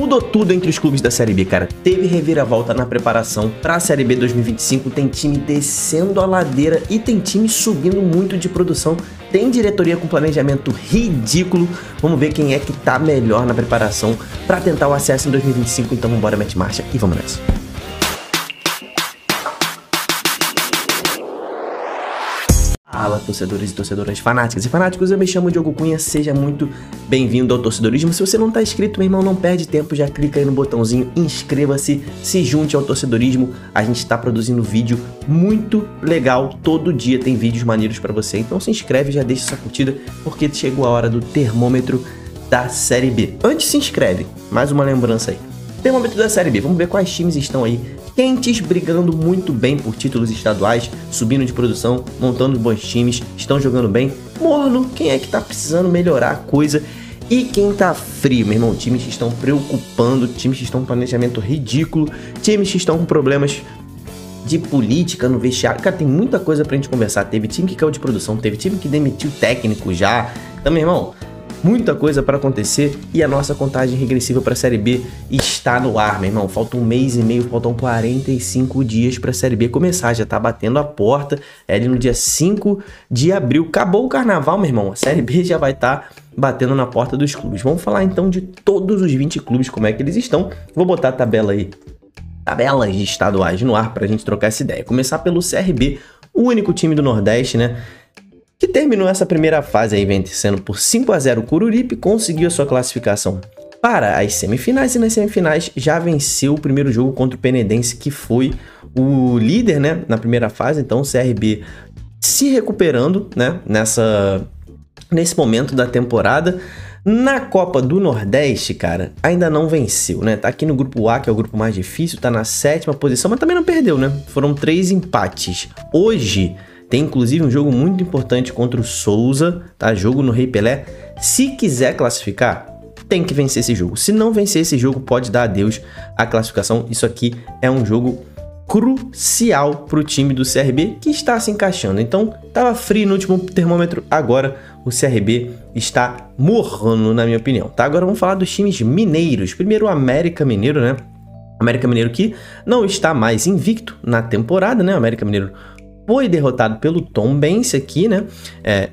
Mudou tudo entre os clubes da Série B, cara. Teve reviravolta na preparação para a Série B 2025, tem time descendo a ladeira e tem time subindo muito de produção. Tem diretoria com planejamento ridículo. Vamos ver quem é que tá melhor na preparação para tentar o acesso em 2025. Então vamos embora, mete marcha e vamos nessa. Fala, torcedores e torcedoras fanáticas e fanáticos, eu me chamo Diogo Cunha, seja muito bem-vindo ao Torcedorismo. Se você não tá inscrito, meu irmão, não perde tempo, já clica aí no botãozinho, inscreva-se, se junte ao Torcedorismo. A gente tá produzindo vídeo muito legal, todo dia tem vídeos maneiros pra você, então se inscreve, já deixa sua curtida, porque chegou a hora do termômetro da Série B. Antes se inscreve, mais uma lembrança aí. Termômetro da Série B, vamos ver quais times estão aí quentes, brigando muito bem por títulos estaduais, subindo de produção, montando bons times, estão jogando bem. Morno, quem é que tá precisando melhorar a coisa? E quem tá frio, meu irmão? Times que estão preocupando, times que estão com planejamento ridículo, times que estão com problemas de política no vestiário. Cara, tem muita coisa pra gente conversar. Teve time que caiu de produção, teve time que demitiu técnico já. Então, meu irmão, muita coisa para acontecer e a nossa contagem regressiva para a Série B está no ar, meu irmão. Falta um mês e meio, faltam 45 dias para a Série B começar. Já tá batendo a porta, é ali no dia 5 de abril. Acabou o carnaval, meu irmão. A Série B já vai estar batendo na porta dos clubes. Vamos falar então de todos os 20 clubes, como é que eles estão. Vou botar a tabela aí, tabelas de estaduais no ar para a gente trocar essa ideia. Começar pelo CRB, o único time do Nordeste, né, que terminou essa primeira fase aí vencendo por 5-0 o Coruripe, conseguiu a sua classificação para as semifinais e nas semifinais já venceu o primeiro jogo contra o Penedense, que foi o líder, né, na primeira fase. Então o CRB se recuperando, né, nesse momento da temporada. Na Copa do Nordeste, cara, ainda não venceu, né? Tá aqui no grupo A, que é o grupo mais difícil, tá na 7ª posição, mas também não perdeu, né? Foram 3 empates. Hoje tem inclusive um jogo muito importante contra o Souza, tá? Jogo no Rei Pelé. Se quiser classificar, tem que vencer esse jogo. Se não vencer esse jogo, pode dar adeus à classificação. Isso aqui é um jogo crucial para o time do CRB, que está se encaixando. Então, tava frio no último termômetro, agora o CRB está morrendo, na minha opinião, tá? Agora vamos falar dos times mineiros. Primeiro o América Mineiro, né? América Mineiro que não está mais invicto na temporada, né? O América Mineiro foi derrotado pelo Tombense aqui, né?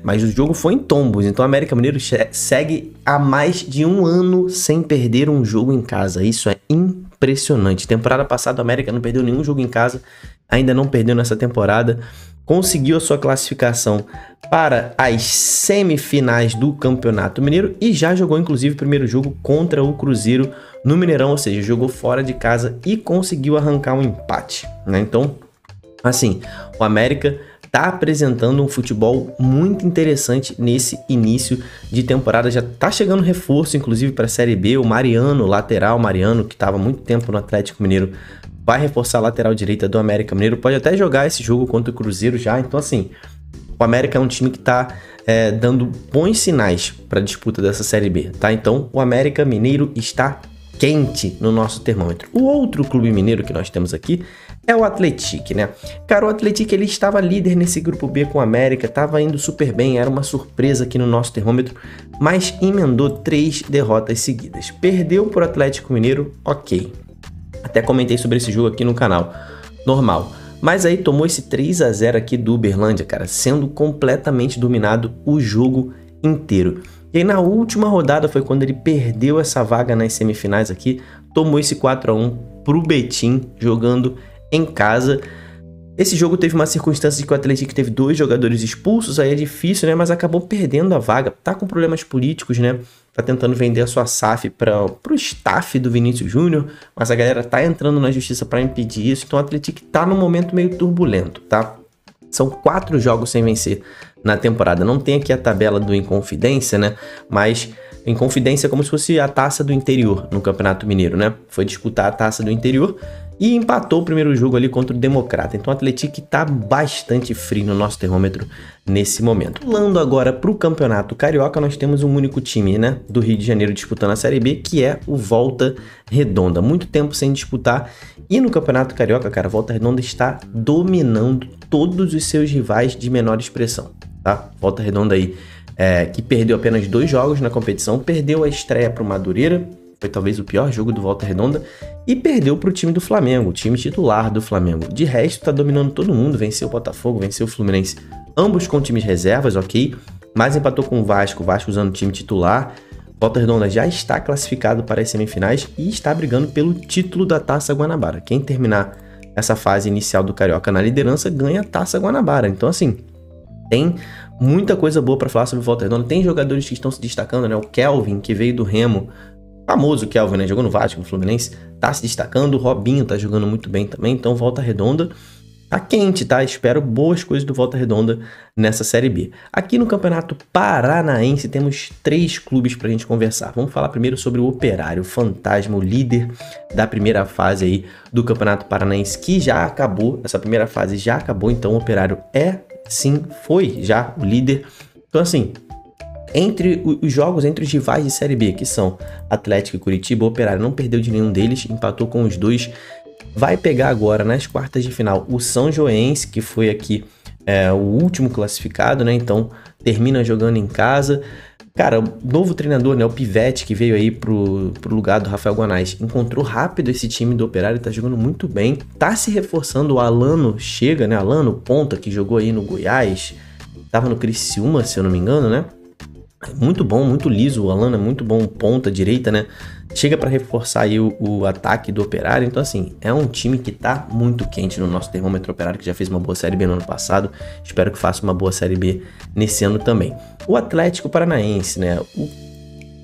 Mas o jogo foi em tombos. Então o América Mineiro segue há mais de um ano sem perder um jogo em casa. Isso é impressionante. Temporada passada o América não perdeu nenhum jogo em casa. Ainda não perdeu nessa temporada. Conseguiu a sua classificação para as semifinais do Campeonato Mineiro. E já jogou inclusive o primeiro jogo contra o Cruzeiro no Mineirão. Ou seja, jogou fora de casa e conseguiu arrancar um empate, né? Então, assim, o América tá apresentando um futebol muito interessante nesse início de temporada. Já tá chegando reforço, inclusive, para a Série B. O Mariano, lateral Mariano, que estava muito tempo no Atlético Mineiro, vai reforçar a lateral direita do América Mineiro. Pode até jogar esse jogo contra o Cruzeiro já. Então, assim, o América é um time que tá dando bons sinais para a disputa dessa Série B, tá? Então, o América Mineiro está quente no nosso termômetro. O outro clube mineiro que nós temos aqui é o Atlético, né? Cara, o Atlético, ele estava líder nesse grupo B com o América, estava indo super bem, era uma surpresa aqui no nosso termômetro, mas emendou 3 derrotas seguidas. Perdeu por Atlético Mineiro, ok. Até comentei sobre esse jogo aqui no canal, normal. Mas aí tomou esse 3-0 aqui do Uberlândia, cara, sendo completamente dominado o jogo inteiro. E aí na última rodada foi quando ele perdeu essa vaga nas semifinais aqui, tomou esse 4-1 pro Betim, jogando em casa. Esse jogo teve uma circunstância de que o Atlético teve 2 jogadores expulsos, aí é difícil, né? Mas acabou perdendo a vaga. Tá com problemas políticos, né? Tá tentando vender a sua SAF pro staff do Vinícius Júnior, mas a galera tá entrando na justiça para impedir isso. Então o Atlético tá num momento meio turbulento, tá? São 4 jogos sem vencer na temporada. Não tem aqui a tabela do Inconfidência, né? Mas Inconfidência é como se fosse a Taça do Interior no Campeonato Mineiro, né? Foi disputar a Taça do Interior e empatou o primeiro jogo ali contra o Democrata. Então o Atlético tá bastante frio no nosso termômetro nesse momento. Pulando agora para o Campeonato Carioca, nós temos um único time, né, do Rio de Janeiro disputando a Série B, que é o Volta Redonda. Muito tempo sem disputar. E no Campeonato Carioca, cara, Volta Redonda está dominando todos os seus rivais de menor expressão, tá? Volta Redonda aí, que perdeu apenas 2 jogos na competição, perdeu a estreia para o Madureira, foi talvez o pior jogo do Volta Redonda, e perdeu para o time do Flamengo, o time titular do Flamengo. De resto, tá dominando todo mundo, venceu o Botafogo, venceu o Fluminense, ambos com times reservas, ok, mas empatou com o Vasco usando o time titular. Volta Redonda já está classificado para as semifinais e está brigando pelo título da Taça Guanabara. Quem terminar essa fase inicial do Carioca na liderança ganha a Taça Guanabara. Então, assim, tem muita coisa boa para falar sobre o Volta Redonda. Tem jogadores que estão se destacando, né? O Kelvin, que veio do Remo, famoso Kelvin, né? Jogou no Vasco, no Fluminense, tá se destacando. O Robinho tá jogando muito bem também. Então, Volta Redonda tá quente, tá? Espero boas coisas do Volta Redonda nessa Série B. Aqui no Campeonato Paranaense temos 3 clubes pra gente conversar. Vamos falar primeiro sobre o Operário, o fantasma, o líder da primeira fase aí do Campeonato Paranaense, que já acabou. Essa primeira fase já acabou, então o Operário foi já o líder. Então, assim, entre os jogos, entre os rivais de Série B, que são Atlético e Curitiba, o Operário não perdeu de nenhum deles, empatou com os dois. Vai pegar agora, nas quartas de final, o São Joense, que foi aqui o último classificado, né? Então, termina jogando em casa. Cara, o novo treinador, né? O Pivete, que veio aí pro lugar do Rafael Guanais, encontrou rápido esse time do Operário, tá jogando muito bem. Tá se reforçando, o Alano chega, né? Alano, ponta, que jogou aí no Goiás, tava no Criciúma, se eu não me engano, né? Muito bom, muito liso, o Alano é muito bom, ponta direita, né? Chega para reforçar aí o ataque do Operário. Então, assim, é um time que tá muito quente no nosso termômetro. Operário, que já fez uma boa Série B no ano passado. Espero que faça uma boa Série B nesse ano também. O Atlético Paranaense, né? O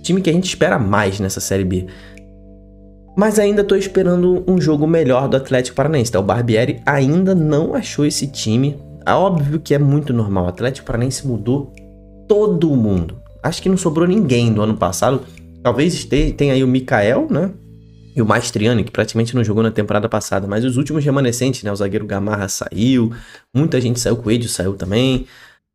time que a gente espera mais nessa Série B. Mas ainda tô esperando um jogo melhor do Atlético Paranaense, tá? O Barbieri ainda não achou esse time. É óbvio que é muito normal. O Atlético Paranaense mudou todo mundo. Acho que não sobrou ninguém do ano passado. Talvez tenha aí o Mikael, né? E o Mastriani, que praticamente não jogou na temporada passada. Mas os últimos remanescentes, né? O zagueiro Gamarra saiu. Muita gente saiu, o Coelho saiu também.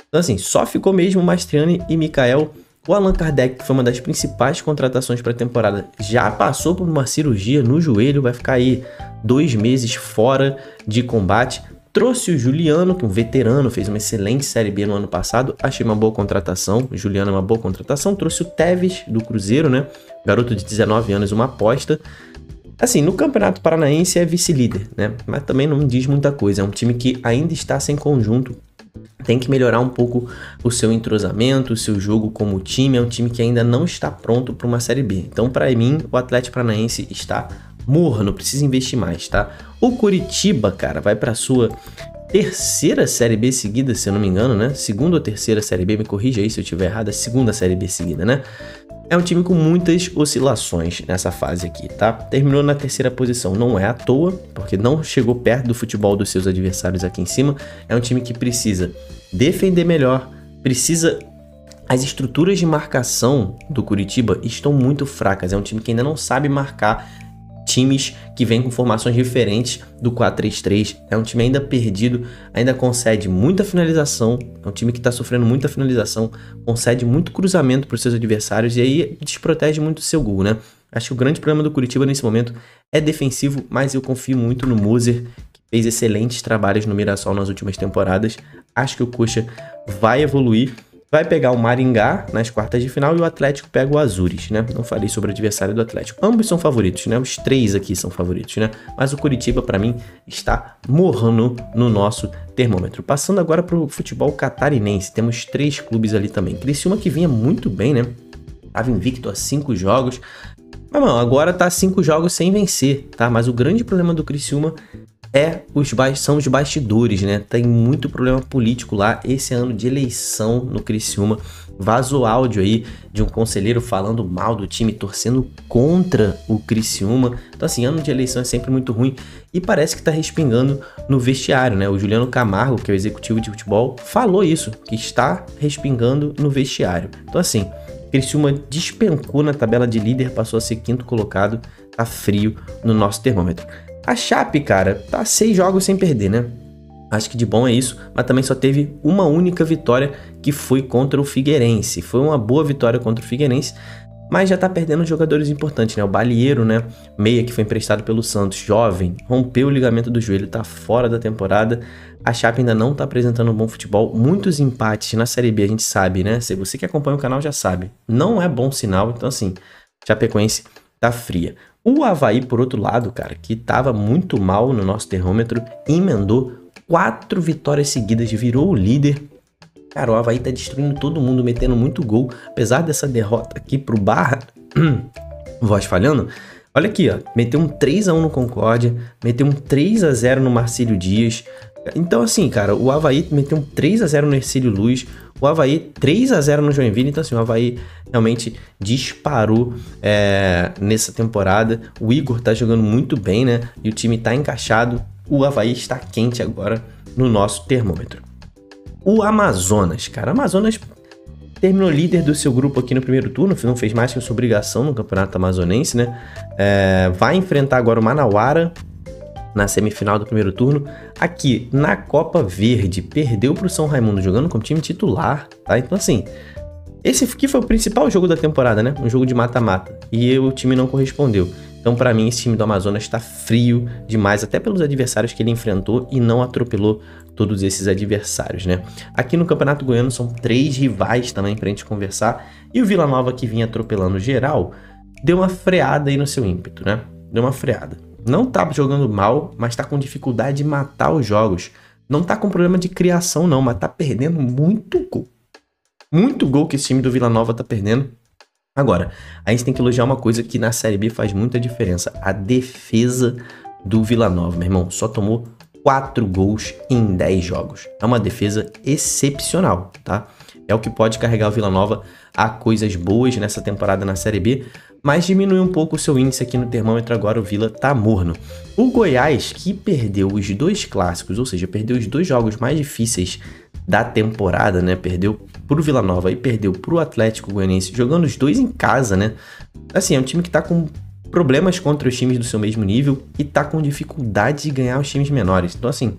Então, assim, só ficou mesmo o Mastriani e Mikael. O Allan Kardec, que foi uma das principais contratações para a temporada, já passou por uma cirurgia no joelho. Vai ficar aí 2 meses fora de combate. Trouxe o Juliano, que é um veterano, fez uma excelente Série B no ano passado. Achei uma boa contratação. O Juliano é uma boa contratação. Trouxe o Teves, do Cruzeiro, né? Garoto de 19 anos, uma aposta. Assim, no Campeonato Paranaense é vice-líder, né? Mas também não diz muita coisa. É um time que ainda está sem conjunto. Tem que melhorar um pouco o seu entrosamento, o seu jogo como time. É um time que ainda não está pronto para uma Série B. Então, para mim, o Atlético Paranaense está morno, precisa investir mais, tá? O Curitiba, cara, vai para sua terceira Série B seguida, se eu não me engano, né? Segunda ou terceira Série B, me corrija aí se eu estiver errado, a segunda Série B seguida, né? É um time com muitas oscilações nessa fase aqui, tá? Terminou na terceira posição, não é à toa, porque não chegou perto do futebol dos seus adversários aqui em cima. É um time que precisa defender melhor, precisa... As estruturas de marcação do Curitiba estão muito fracas, é um time que ainda não sabe marcar times que vêm com formações diferentes do 4-3-3, é um time ainda perdido, ainda concede muita finalização, é um time que está sofrendo muita finalização, concede muito cruzamento para os seus adversários e aí desprotege muito o seu gol, né? Acho que o grande problema do Curitiba nesse momento é defensivo, mas eu confio muito no Moser, que fez excelentes trabalhos no Mirassol nas últimas temporadas. Acho que o Coxa vai evoluir. Vai pegar o Maringá nas quartas de final e o Atlético pega o Azures, né? Não falei sobre o adversário do Atlético. Ambos são favoritos, né? Os 3 aqui são favoritos, né? Mas o Curitiba, para mim, está morrendo no nosso termômetro. Passando agora para o futebol catarinense. Temos 3 clubes ali também. Criciúma, que vinha muito bem, né? Tava invicto a 5 jogos. Mas, mano, agora tá 5 jogos sem vencer, tá? Mas o grande problema do Criciúma são os bastidores, né? Tem muito problema político lá. Esse ano de eleição no Criciúma, vazou áudio aí de um conselheiro falando mal do time, torcendo contra o Criciúma. Então, assim, ano de eleição é sempre muito ruim e parece que tá respingando no vestiário, né? O Juliano Camargo, que é o executivo de futebol, falou isso, que está respingando no vestiário. Então, assim, Criciúma despencou na tabela de líder, passou a ser 5º colocado, tá frio no nosso termômetro. A Chape, cara, tá 6 jogos sem perder, né? Acho que de bom é isso, mas também só teve uma única vitória, que foi contra o Figueirense. Foi uma boa vitória contra o Figueirense, mas já tá perdendo jogadores importantes, né? O Balieiro, né? Meia, que foi emprestado pelo Santos, jovem, rompeu o ligamento do joelho, tá fora da temporada. A Chape ainda não tá apresentando um bom futebol. Muitos empates na Série B, a gente sabe, né? Se você que acompanha o canal já sabe. Não é bom sinal, então assim, Chapecoense tá fria. O Avaí, por outro lado, cara, que tava muito mal no nosso termômetro, emendou 4 vitórias seguidas, virou o líder. Cara, o Avaí tá destruindo todo mundo, metendo muito gol. Apesar dessa derrota aqui pro Barra, voz falhando, olha aqui, ó, meteu um 3-1 no Concórdia, meteu um 3-0 no Marcílio Dias. Então assim, cara, o Avaí meteu um 3-0 no Hercílio Luz, o Avaí 3-0 no Joinville. Então assim, o Avaí realmente disparou nessa temporada. O Igor tá jogando muito bem, né? E o time tá encaixado. O Avaí está quente agora no nosso termômetro. O Amazonas, cara, o Amazonas terminou líder do seu grupo aqui no primeiro turno, não fez mais que a sua obrigação no Campeonato Amazonense, né? Vai enfrentar agora o Manauara na semifinal do primeiro turno. Aqui na Copa Verde, perdeu para o São Raimundo jogando como time titular, tá? Então assim, esse aqui foi o principal jogo da temporada, né? Um jogo de mata-mata, e o time não correspondeu. Então para mim esse time do Amazonas está frio demais, até pelos adversários que ele enfrentou, e não atropelou todos esses adversários, né? Aqui no Campeonato Goiano são 3 rivais também pra gente conversar, e o Vila Nova, que vinha atropelando geral, deu uma freada aí no seu ímpeto, né? Deu uma freada. Não tá jogando mal, mas tá com dificuldade de matar os jogos. Não tá com problema de criação não, mas tá perdendo muito gol. Muito gol que esse time do Vila Nova tá perdendo. Agora, a gente tem que elogiar uma coisa que na Série B faz muita diferença: a defesa do Vila Nova, meu irmão. Só tomou 4 gols em 10 jogos. É uma defesa excepcional, tá? É o que pode carregar o Vila Nova a coisas boas nessa temporada na Série B, mas diminui um pouco o seu índice aqui no termômetro. Agora o Vila tá morno. O Goiás, que perdeu os 2 clássicos, ou seja, perdeu os 2 jogos mais difíceis da temporada, né? Perdeu pro Vila Nova e perdeu pro Atlético Goianiense, jogando os 2 em casa, né? Assim, é um time que tá com problemas contra os times do seu mesmo nível e tá com dificuldade de ganhar os times menores. Então assim,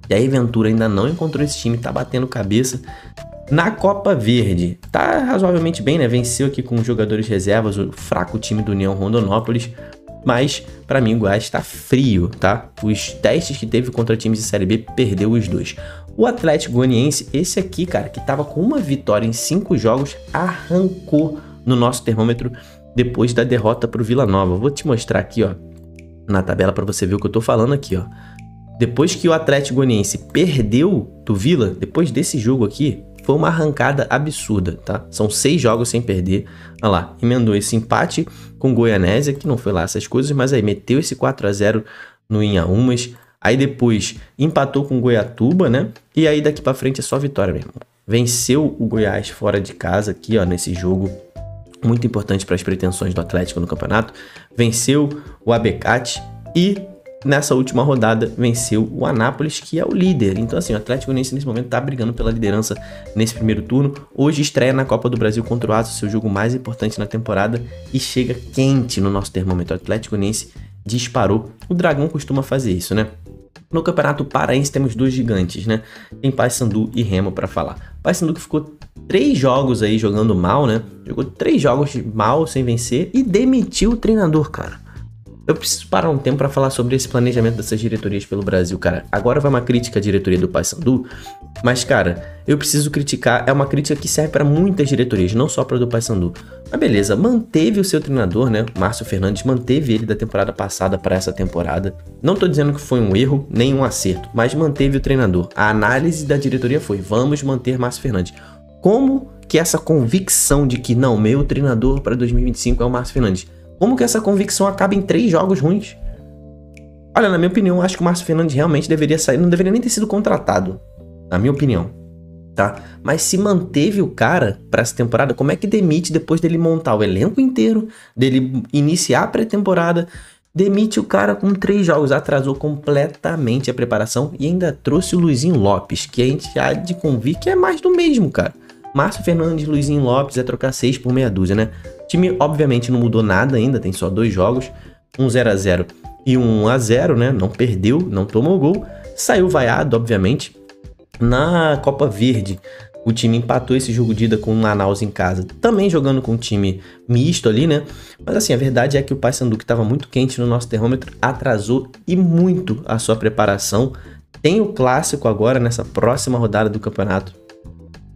Jair Ventura ainda não encontrou esse time, tá batendo cabeça. Na Copa Verde, tá razoavelmente bem, né? Venceu aqui com jogadores reservas o fraco time do União Rondonópolis, mas pra mim o Goiás tá frio, tá? Os testes que teve contra times de Série B, perdeu os 2. O Atlético Goianiense, esse aqui, cara, que tava com uma vitória em 5 jogos, arrancou no nosso termômetro depois da derrota pro Vila Nova. Vou te mostrar aqui, ó, na tabela para você ver o que eu tô falando aqui, ó. Depois que o Atlético Goianiense perdeu do Vila, depois desse jogo aqui, foi uma arrancada absurda, tá? São 6 jogos sem perder. Olha lá, emendou esse empate com o Goianésia, que não foi lá essas coisas, mas aí meteu esse 4-0 no Inhaúmas. Aí depois empatou com o Goiatuba, né? E aí daqui pra frente é só vitória mesmo. Venceu o Goiás fora de casa aqui, ó, nesse jogo muito importante para as pretensões do Atlético no campeonato. Venceu o Abecate e nessa última rodada venceu o Anápolis, que é o líder. Então assim, o Atlético nesse momento tá brigando pela liderança nesse primeiro turno. Hoje estreia na Copa do Brasil contra o Aço, seu jogo mais importante na temporada, e chega quente no nosso termômetro. O Atlético Goianiense disparou. O Dragão costuma fazer isso, né? No Campeonato Paraense temos 2 gigantes, né? Tem Paysandu e Remo para falar. Paysandu que ficou 3 jogos aí jogando mal, né? Jogou 3 jogos mal sem vencer e demitiu o treinador, cara. Eu preciso parar um tempo para falar sobre esse planejamento dessas diretorias pelo Brasil, cara. Agora vai uma crítica à diretoria do Paysandu, mas, cara, eu preciso criticar. É uma crítica que serve para muitas diretorias, não só para do Paysandu. Mas beleza, manteve o seu treinador, né? Márcio Fernandes, manteve ele da temporada passada para essa temporada. Não tô dizendo que foi um erro, nem um acerto, mas manteve o treinador. A análise da diretoria foi: vamos manter Márcio Fernandes. Como que essa convicção de que não, meu treinador para 2025 é o Márcio Fernandes, como que essa convicção acaba em 3 jogos ruins? Olha, na minha opinião, eu acho que o Márcio Fernandes realmente deveria sair, não deveria nem ter sido contratado, na minha opinião, tá? Mas se manteve o cara para essa temporada, como é que demite depois dele montar o elenco inteiro, dele iniciar a pré-temporada? Demite o cara com 3 jogos, atrasou completamente a preparação e ainda trouxe o Luizinho Lopes, que a gente há de convir que é mais do mesmo, cara. Márcio Fernandes, Luizinho Lopes, é trocar 6 por meia dúzia, né? O time, obviamente, não mudou nada ainda, tem só 2 jogos, um 0-0 e um 1-0, né? Não perdeu, não tomou gol, saiu vaiado, obviamente. Na Copa Verde, o time empatou esse jogo de ida com o Manaus em casa, também jogando com um time misto ali, né? Mas assim, a verdade é que o Paysandu, que estava muito quente no nosso termômetro, atrasou e muito a sua preparação. Tem o clássico agora nessa próxima rodada do campeonato.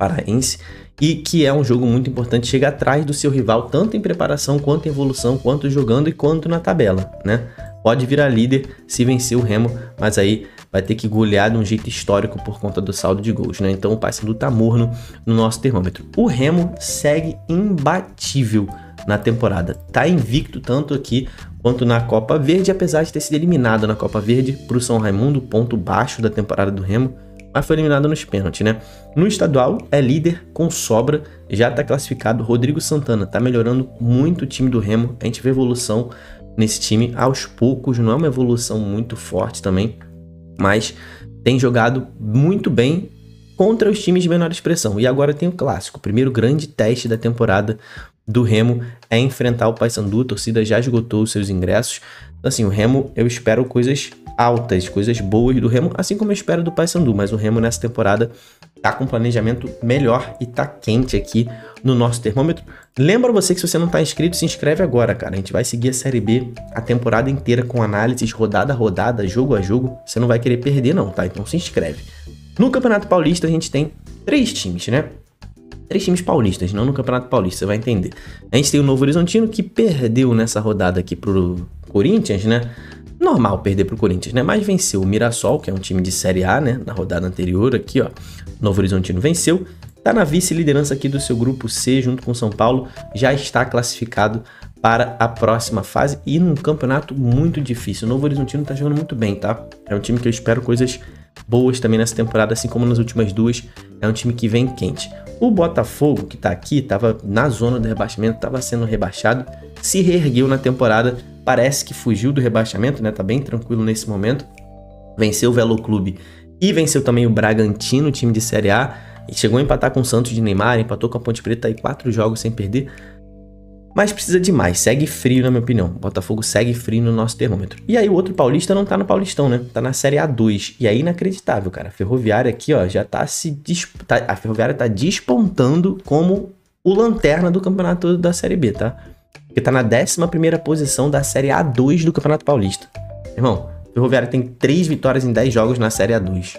Paraense, e que é um jogo muito importante, chega atrás do seu rival, tanto em preparação, quanto em evolução, quanto jogando e quanto na tabela, né? Pode virar líder se vencer o Remo, mas aí vai ter que golear de um jeito histórico por conta do saldo de gols, né? Então o Paysandu tá morno no nosso termômetro. O Remo segue imbatível na temporada, tá invicto tanto aqui quanto na Copa Verde, apesar de ter sido eliminado na Copa Verde pro São Raimundo, ponto baixo da temporada do Remo, mas foi eliminado nos pênaltis, né? No estadual é líder com sobra, já tá classificado. Rodrigo Santana tá melhorando muito o time do Remo, a gente vê evolução nesse time aos poucos, não é uma evolução muito forte também, mas tem jogado muito bem contra os times de menor expressão. E agora tem o clássico, o primeiro grande teste da temporada do Remo é enfrentar o Paysandu, a torcida já esgotou os seus ingressos. Então, assim, o Remo, eu espero coisas altas, coisas boas do Remo, assim como eu espero do Paysandu, mas o Remo nessa temporada tá com um planejamento melhor e tá quente aqui no nosso termômetro. Lembra você que se você não tá inscrito, se inscreve agora, cara. A gente vai seguir a Série B a temporada inteira com análises rodada a rodada, jogo a jogo. Você não vai querer perder não, tá? Então se inscreve. No Campeonato Paulista a gente tem 3 times, né? 3 times paulistas, não no Campeonato Paulista, você vai entender. A gente tem o Novo Horizontino, que perdeu nessa rodada aqui pro Corinthians, né? Normal perder pro Corinthians, né? Mas venceu o Mirassol, que é um time de Série A, né? Na rodada anterior aqui, ó. Novo Horizontino venceu. Tá na vice-liderança aqui do seu grupo C, junto com o São Paulo. Já está classificado para a próxima fase e num campeonato muito difícil. O Novo Horizontino tá jogando muito bem, tá? É um time que eu espero coisas boas também nessa temporada, assim como nas últimas 2. É um time que vem quente. O Botafogo, que tá aqui, tava na zona do rebaixamento, tava sendo rebaixado, se reergueu na temporada, parece que fugiu do rebaixamento, né? Tá bem tranquilo nesse momento. Venceu o Velo Clube e venceu também o Bragantino, time de Série A. E chegou a empatar com o Santos de Neymar, empatou com a Ponte Preta aí 4 jogos sem perder. Mas precisa de mais, segue frio na minha opinião. O Botafogo segue frio no nosso termômetro. E aí o outro paulista não tá no Paulistão, né? Tá na Série A2. E é inacreditável, cara. A Ferroviária aqui, ó, já tá a Ferroviária tá despontando como o lanterna do campeonato da Série B, tá? Porque tá na 11ª posição da Série A2 do Campeonato Paulista. Irmão, a Ferroviária tem 3 vitórias em 10 jogos na Série A2.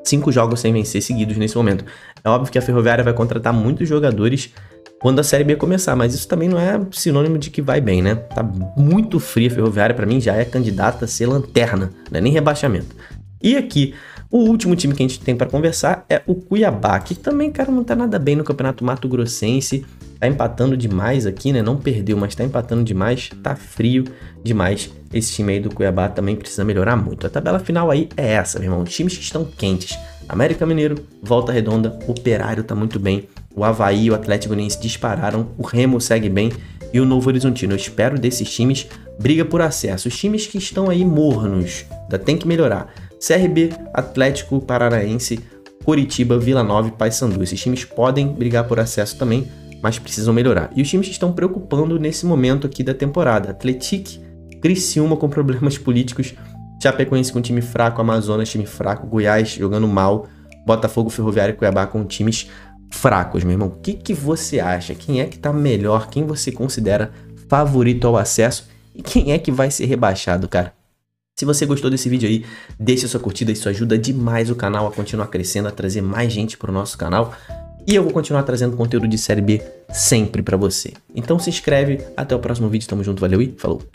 5 jogos sem vencer seguidos nesse momento. É óbvio que a Ferroviária vai contratar muitos jogadores quando a Série B começar, mas isso também não é sinônimo de que vai bem, né? Tá muito fria a Ferroviária, pra mim já é candidata a ser lanterna, né? Nem rebaixamento. E aqui, o último time que a gente tem pra conversar é o Cuiabá, que também, cara, não tá nada bem no Campeonato Mato Grossense, tá empatando demais aqui, né? Não perdeu, mas tá empatando demais, tá frio demais. Esse time aí do Cuiabá também precisa melhorar muito. A tabela final aí é essa, meu irmão, os times que estão quentes. América Mineiro, Volta Redonda, Operário tá muito bem, o Avaí e o Atlético Goianiense dispararam, o Remo segue bem e o Novo Horizontino. Eu espero desses times briga por acesso. Os times que estão aí mornos, ainda tem que melhorar. CRB, Atlético Paranaense, Coritiba, Vila Nova e Paysandu. Esses times podem brigar por acesso também, mas precisam melhorar. E os times que estão preocupando nesse momento aqui da temporada: Atlético, Criciúma com problemas políticos, Chapecoense com time fraco, Amazonas time fraco, Goiás jogando mal, Botafogo, Ferroviária e Cuiabá com times fracos, meu irmão. O que você acha? Quem é que tá melhor? Quem você considera favorito ao acesso? E quem é que vai ser rebaixado, cara? Se você gostou desse vídeo aí, deixa sua curtida, isso ajuda demais o canal a continuar crescendo, a trazer mais gente pro nosso canal. E eu vou continuar trazendo conteúdo de Série B sempre pra você. Então se inscreve, até o próximo vídeo, tamo junto, valeu e falou!